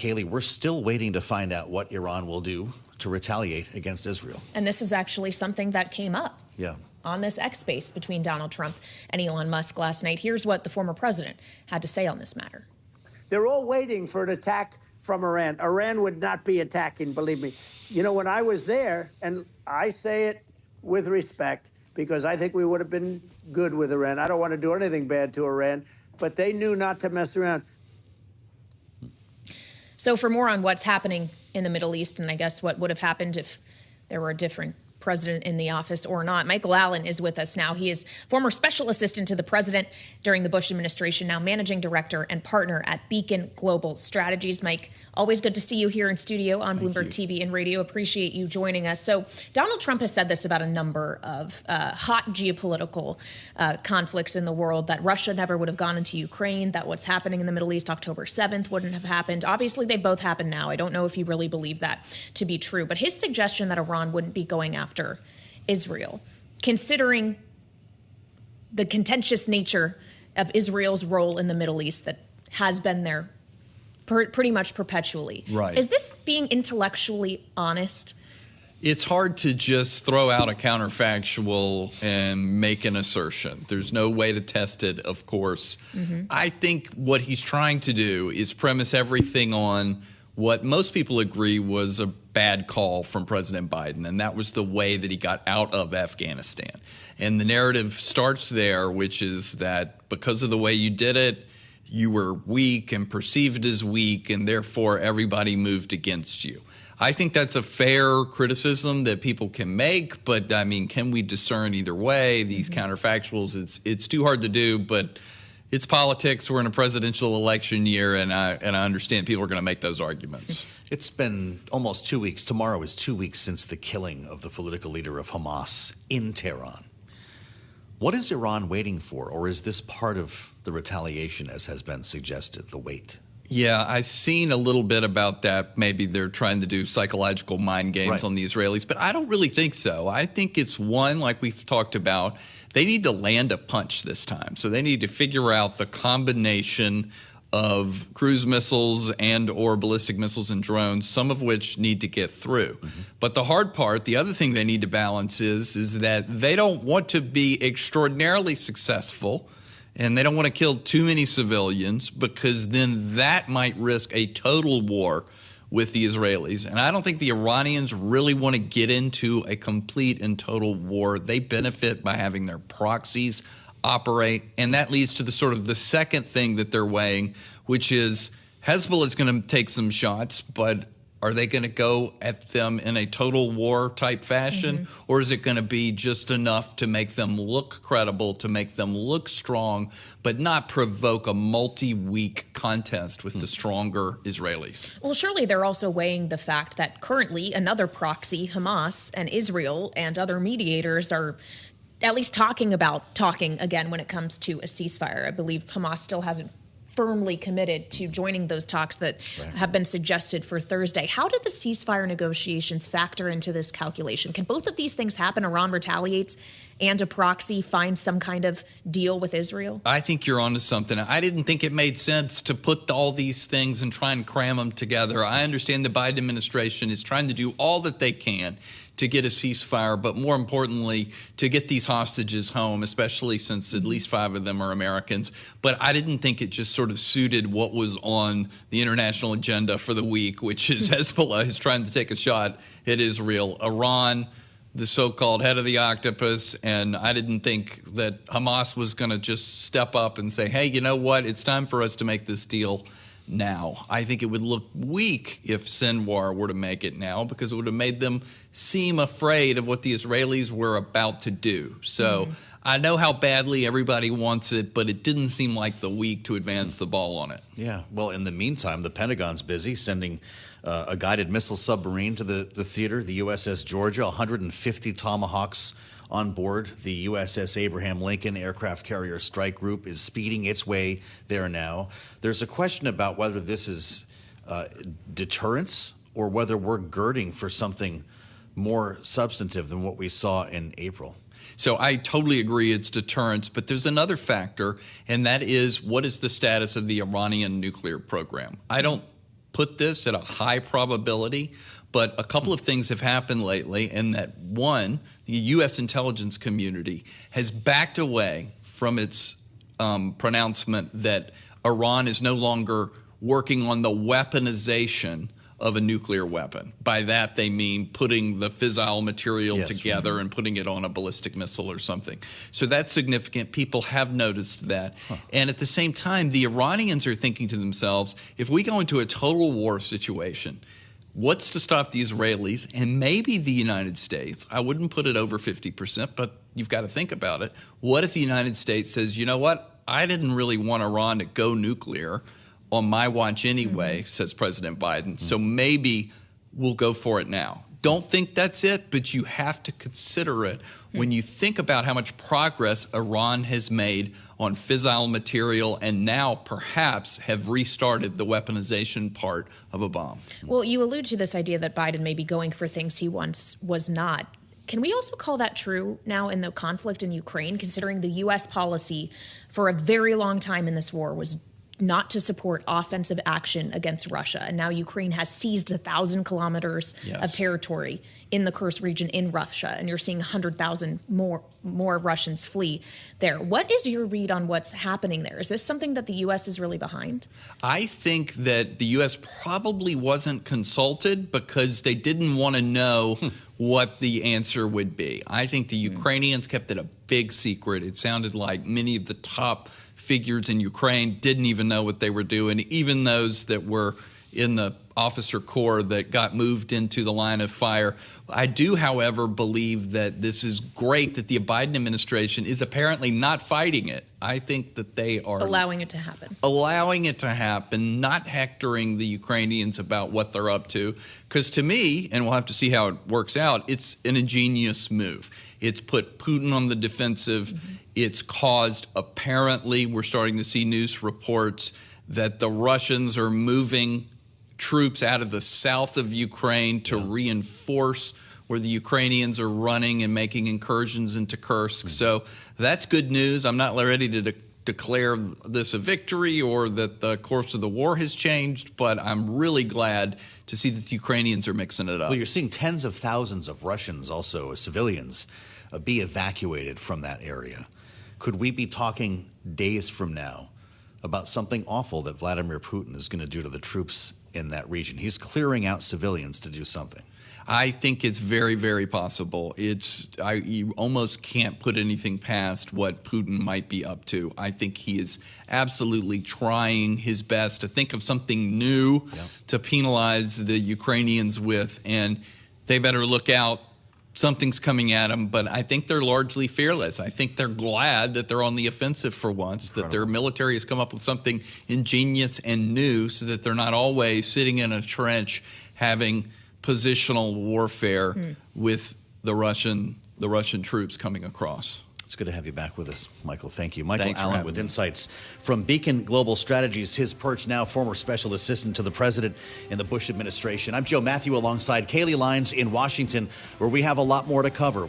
Kailey, we're still waiting to find out what Iran will do to retaliate against Israel. And this is actually something that came up on this X space between Donald Trump and Elon Musk last night. Here's what the former president had to say on this matter. They're all waiting for an attack from Iran. Iran would not be attacking, believe me. You know, when I was there, and I say it with respect, because I think we would have been good with Iran. I don't want to do anything bad to Iran, but they knew not to mess around. So for more on what's happening in the Middle East, and I guess what would have happened if there were a different president in the office or not, Michael Allen is with us now. He is former special assistant to the president during the Bush administration, now managing director and partner at Beacon Global Strategies. Mike, always good to see you here in studio on Bloomberg TV and radio. Appreciate you joining us. So Donald Trump has said this about a number of hot geopolitical conflicts in the world, that Russia never would have gone into Ukraine, that what's happening in the Middle East October 7th wouldn't have happened. Obviously, they both happened now. I don't know if you really believe that to be true, but his suggestion that Iran wouldn't be going after Israel, considering the contentious nature of Israel's role in the Middle East that has been there pretty much perpetually. Right. Is this being intellectually honest? It's hard to just throw out a counterfactual and make an assertion. There's no way to test it, of course. I think what he's trying to do is premise everything on what most people agree was a bad call from President Biden, and that was the way that he got out of Afghanistan. And the narrative starts there, which is that because of the way you did it, you were weak and perceived as weak, and therefore everybody moved against you. I think that's a fair criticism that people can make, but I mean, can we discern either way? These counterfactuals, it's too hard to do, but it's politics. We're in a presidential election year, and I understand people are going to make those arguments. It's been almost 2 weeks. Tomorrow is 2 weeks since the killing of the political leader of Hamas in Tehran. What is Iran waiting for, or is this part of the retaliation, as has been suggested, the wait? Yeah, I've seen a little bit about that. Maybe they're trying to do psychological mind games on the Israelis, but I don't really think so. I think it's one, like we've talked about, they need to land a punch this time. So they need to figure out the combination of cruise missiles and or ballistic missiles and drones, some of which need to get through. But the hard part, the other thing they need to balance is that they don't want to be extraordinarily successful, and they don't want to kill too many civilians, because then that might risk a total war with the Israelis. And I don't think the Iranians really want to get into a complete and total war. They benefit by having their proxies operate, and that leads to the sort of the second thing that they're weighing, which is Hezbollah is going to take some shots, but are they going to go at them in a total war type fashion, or is it going to be just enough to make them look credible, to make them look strong, but not provoke a multi-week contest with the stronger Israelis? Well, surely they're also weighing the fact that currently another proxy, Hamas, and Israel and other mediators are at least talking again when it comes to a ceasefire. I believe Hamas still hasn't firmly committed to joining those talks that have been suggested for Thursday. How did the ceasefire negotiations factor into this calculation? Can both of these things happen? Iran retaliates and a proxy find some kind of deal with Israel? I think you're onto something. I didn't think it made sense to put all these things and try and cram them together. I understand the Biden administration is trying to do all that they can to get a ceasefire, but more importantly, to get these hostages home, especially since at least 5 of them are Americans. But I didn't think it just sort of suited what was on the international agenda for the week, which is Hezbollah is trying to take a shot at Israel, Iran, the so-called head of the octopus, and I didn't think that Hamas was going to just step up and say, hey, you know what, it's time for us to make this deal now. I think it would look weak if Sinwar were to make it now, because it would have made them seem afraid of what the Israelis were about to do. So I know how badly everybody wants it, but it didn't seem like the week to advance the ball on it. Yeah, well, in the meantime, the Pentagon's busy sending a guided missile submarine to the theater, the USS Georgia, 150 Tomahawks on board. The USS Abraham Lincoln aircraft carrier strike group is speeding its way there now. There's a question about whether this is deterrence or whether we're girding for something more substantive than what we saw in April. So I totally agree it's deterrence, but there's another factor, and that is, what is the status of the Iranian nuclear program? I don't put this at a high probability, but a couple of things have happened lately, and that one, the U.S. intelligence community has backed away from its pronouncement that Iran is no longer working on the weaponization of a nuclear weapon. By that, they mean putting the fissile material together and putting it on a ballistic missile or something. So that's significant. People have noticed that. And at the same time, the Iranians are thinking to themselves, if we go into a total war situation, what's to stop the Israelis and maybe the United States? I wouldn't put it over 50%, but you've got to think about it. What if the United States says, you know what? I didn't really want Iran to go nuclear on my watch anyway, says President Biden. So maybe we'll go for it now. Don't think that's it, but you have to consider it when you think about how much progress Iran has made on fissile material and now perhaps have restarted the weaponization part of a bomb. Well, you allude to this idea that Biden may be going for things he once was not. Can we also call that true now in the conflict in Ukraine, considering the U.S. policy for a very long time in this war was not to support offensive action against Russia? And now Ukraine has seized 1,000 kilometers of territory in the Kursk region in Russia, and you're seeing 100,000 more Russians flee there. What is your read on what's happening there? Is this something that the U.S. is really behind? I think that the U.S. probably wasn't consulted because they didn't want to know what the answer would be. I think the Ukrainians kept it a big secret. It sounded like many of the top figures in Ukraine didn't even know what they were doing, even those that were in the officer corps that got moved into the line of fire. I do, however, believe that this is great that the Biden administration is apparently not fighting it. I think that they are allowing it to happen. Allowing it to happen, not hectoring the Ukrainians about what they're up to. Because to me, and we'll have to see how it works out, it's an ingenious move. It's put Putin on the defensive. It's caused, apparently, we're starting to see news reports that the Russians are moving troops out of the south of Ukraine to reinforce where the Ukrainians are running and making incursions into Kursk. So that's good news. I'm not ready to declare this a victory or that the course of the war has changed, but I'm really glad to see that the Ukrainians are mixing it up. Well, you're seeing tens of thousands of Russians, also civilians, be evacuated from that area. Could we be talking days from now about something awful that Vladimir Putin is going to do to the troops in that region? He's clearing out civilians to do something. I think it's very, very possible. You almost can't put anything past what Putin might be up to. I think he is absolutely trying his best to think of something new to penalize the Ukrainians with, and they better look out. Something's coming at them, but I think they're largely fearless. I think they're glad that they're on the offensive for once, that their military has come up with something ingenious and new so that they're not always sitting in a trench having positional warfare with the Russian troops coming across. It's good to have you back with us, Michael. Thank you. Michael Allen with insights from Beacon Global Strategies, his perch now, former special assistant to the president in the Bush administration. I'm Joe Mathieu alongside Kailey Leinz in Washington, where we have a lot more to cover.